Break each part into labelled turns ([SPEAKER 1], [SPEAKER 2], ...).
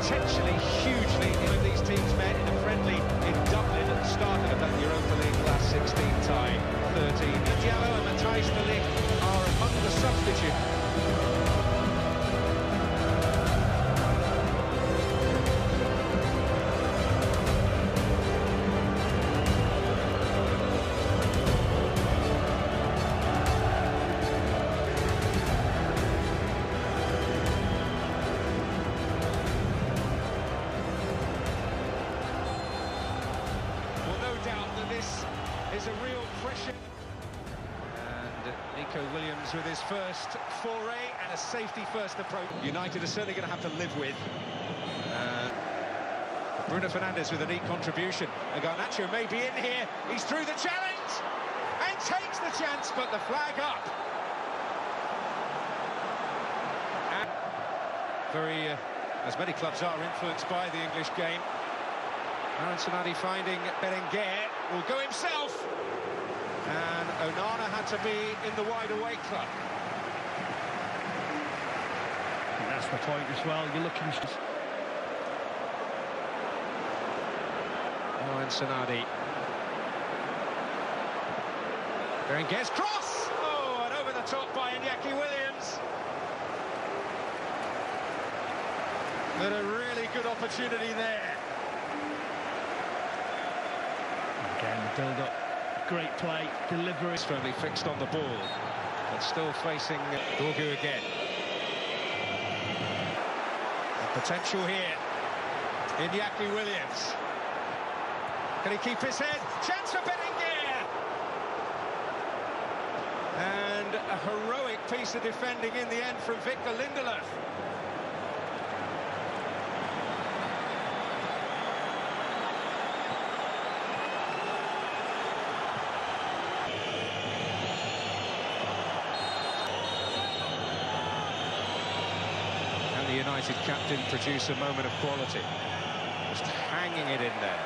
[SPEAKER 1] potentially hugely when these teams met in a friendly in Dublin at the start of that Europa League last 16 time, 13. Diallo and Matthijs de Ligt are among the substitutes. This is a real pressure. And Nico Williams with his first foray and a safety-first approach. United are certainly going to have to live with. Bruno Fernandes with a neat contribution. And Garnacho may be in here. He's through the challenge and takes the chance, but the flag up. And very, as many clubs are, influenced by the English game. Aaron Sonati finding Berenguer, will go himself, and Onana had to be in the wide away club.
[SPEAKER 2] And that's the point as well, you're looking...
[SPEAKER 1] Aaron Sonati. Berenguer's cross! Oh, and over the top by Iñaki Williams. But a really good opportunity there.
[SPEAKER 2] Again, the build-up, great play, delivery.
[SPEAKER 1] Firmly fixed on the ball, but still facing Dorgu again. The potential here, Iñaki Williams. Can he keep his head? Chance for Berenguer! And a heroic piece of defending in the end from Victor Lindelof. The United captain produce a moment of quality, just hanging it in there.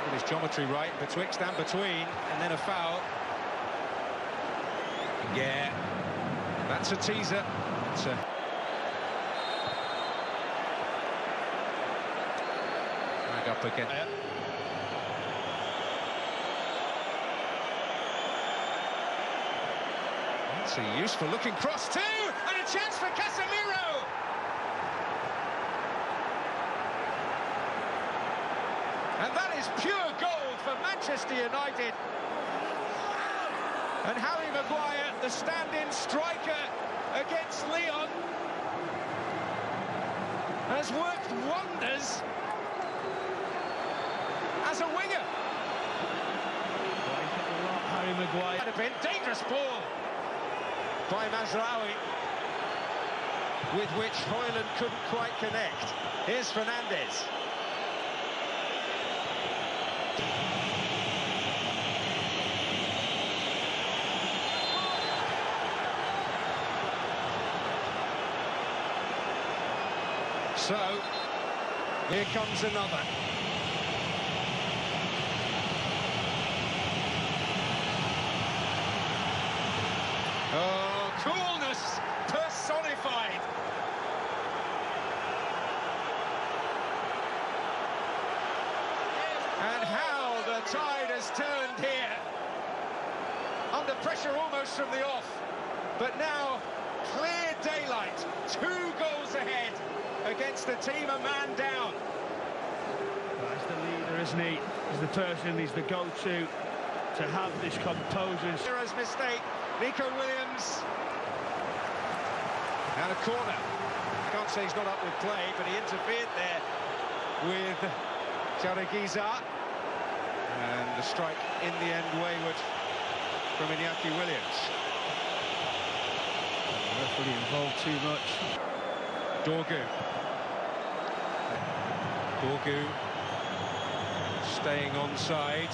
[SPEAKER 1] With his geometry right betwixt and between, and then a foul. Yeah, that's a teaser. It's a... Flag up again. That's a useful looking cross too, and a chance for Casemiro. And that is pure gold for Manchester United. And Harry Maguire, the stand-in striker against Lyon, has worked wonders as a winger.
[SPEAKER 2] Harry Maguire.
[SPEAKER 1] Had been dangerous ball by Mazraoui, with which Højlund couldn't quite connect. Here's Fernandes. So, here comes another. Oh, coolness personified. And how the tide has turned here. Under pressure almost from the off. But now, clear daylight. 2 goals ahead against a team a man down.
[SPEAKER 2] Well, he's the leader, isn't he? He's the person, he's the go-to to have this composure.
[SPEAKER 1] Hero's mistake. Nico Williams. And a corner. I can't say he's not up with play, but he interfered there with Jaragiza. And the strike in the end wayward from Iñaki Williams.
[SPEAKER 2] The referee involved too much.
[SPEAKER 1] Dorgu staying onside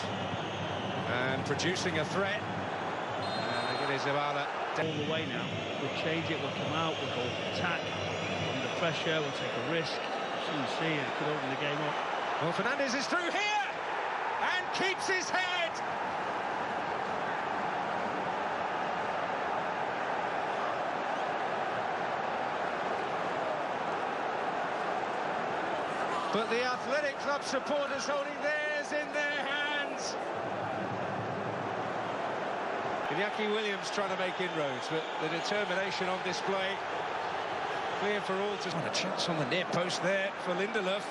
[SPEAKER 1] and producing a threat. And look at Zabala.
[SPEAKER 2] All the way now. We'll change it, we'll come out, we'll go attack. Under pressure, we'll take a risk. Soon see it could open the game up.
[SPEAKER 1] Well, Fernandes is through here and keeps his head. But the Athletic Club supporters holding theirs in their hands. Iñaki Williams trying to make inroads, but the determination on display. Clear for all to... A chance on the near post there for Lindelof.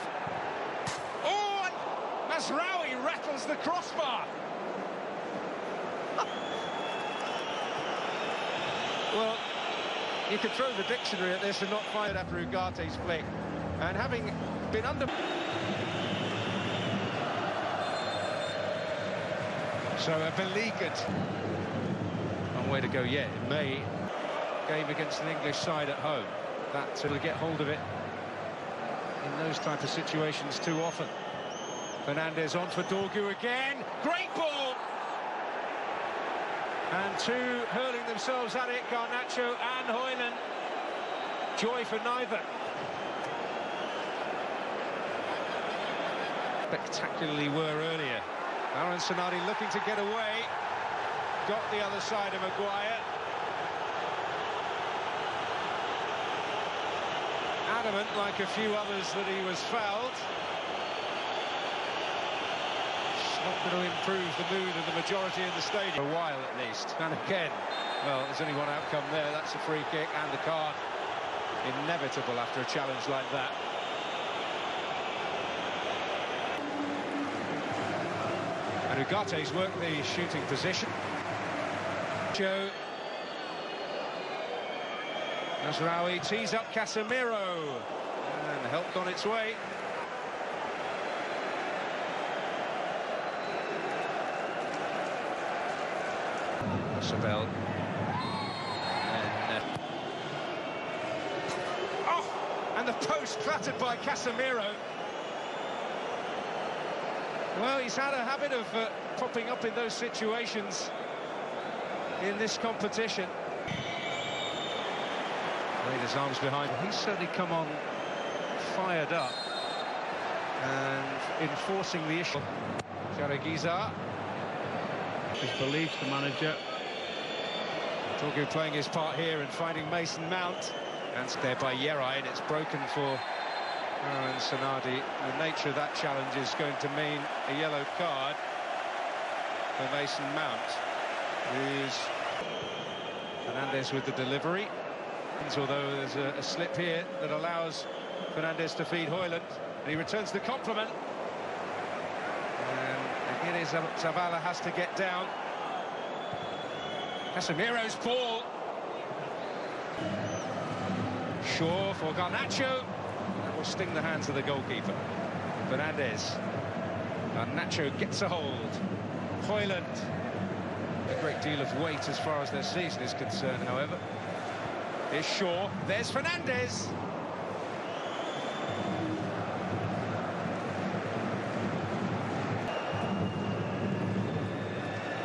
[SPEAKER 1] Oh, and Mazraoui rattles the crossbar. Well, you could throw the dictionary at this and not find it after Ugate's flick. And having been under... So a beleaguered... Long way to go yet. In May, game against an English side at home. That to get hold of it in those type of situations too often. Fernandes on for Dorgu again. Great ball! And two hurling themselves at it, Garnacho and Højlund. Joy for neither. Spectacularly were earlier. Aaron Sonati looking to get away. Got the other side of Maguire. Adamant, like a few others, that he was fouled. It's not going to improve the mood of the majority in the stadium. For a while, at least. And again, well, there's only one outcome there. That's a free kick and a card. Inevitable after a challenge like that. And Ugate's worked the shooting position. Joe. Mazraoui tees up Casemiro. And helped on its way. Sabel. And the post clattered by Casemiro. Well, he's had a habit of popping up in those situations in this competition. Laid his arms behind. He's certainly come on fired up and enforcing the issue. Jaragiza.
[SPEAKER 2] He's believed the manager.
[SPEAKER 1] Dorgu playing his part here and finding Mason Mount. And there by Yeray, and it's broken for Aaron Sonati. The nature of that challenge is going to mean a yellow card for Mason Mount, who's Fernandes with the delivery. Although there's a slip here that allows Fernandes to feed Højlund, and he returns the compliment. And again, Zavala has to get down. Casemiro's ball. Shaw for Garnacho. That will sting the hands of the goalkeeper. Fernandes. Garnacho gets a hold. Højlund. A great deal of weight as far as their season is concerned, however. Here's Shaw. There's Fernandes.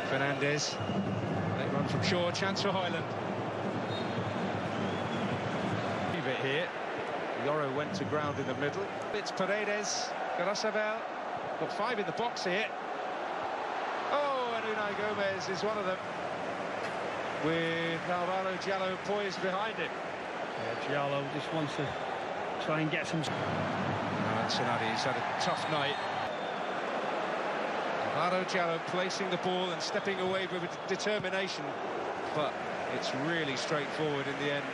[SPEAKER 1] Fernandes. Late run from Shaw. Chance for Højlund. It here. Yoro went to ground in the middle. It's Paredes. Garasabel. Got five in the box here. Oh, and Unai Gomez is one of them, with Alvaro Diallo poised behind him.
[SPEAKER 2] Yeah, Diallo just wants to try and get some...
[SPEAKER 1] Sonati's had a tough night. Alvaro Diallo placing the ball and stepping away with determination, but it's really straightforward in the end.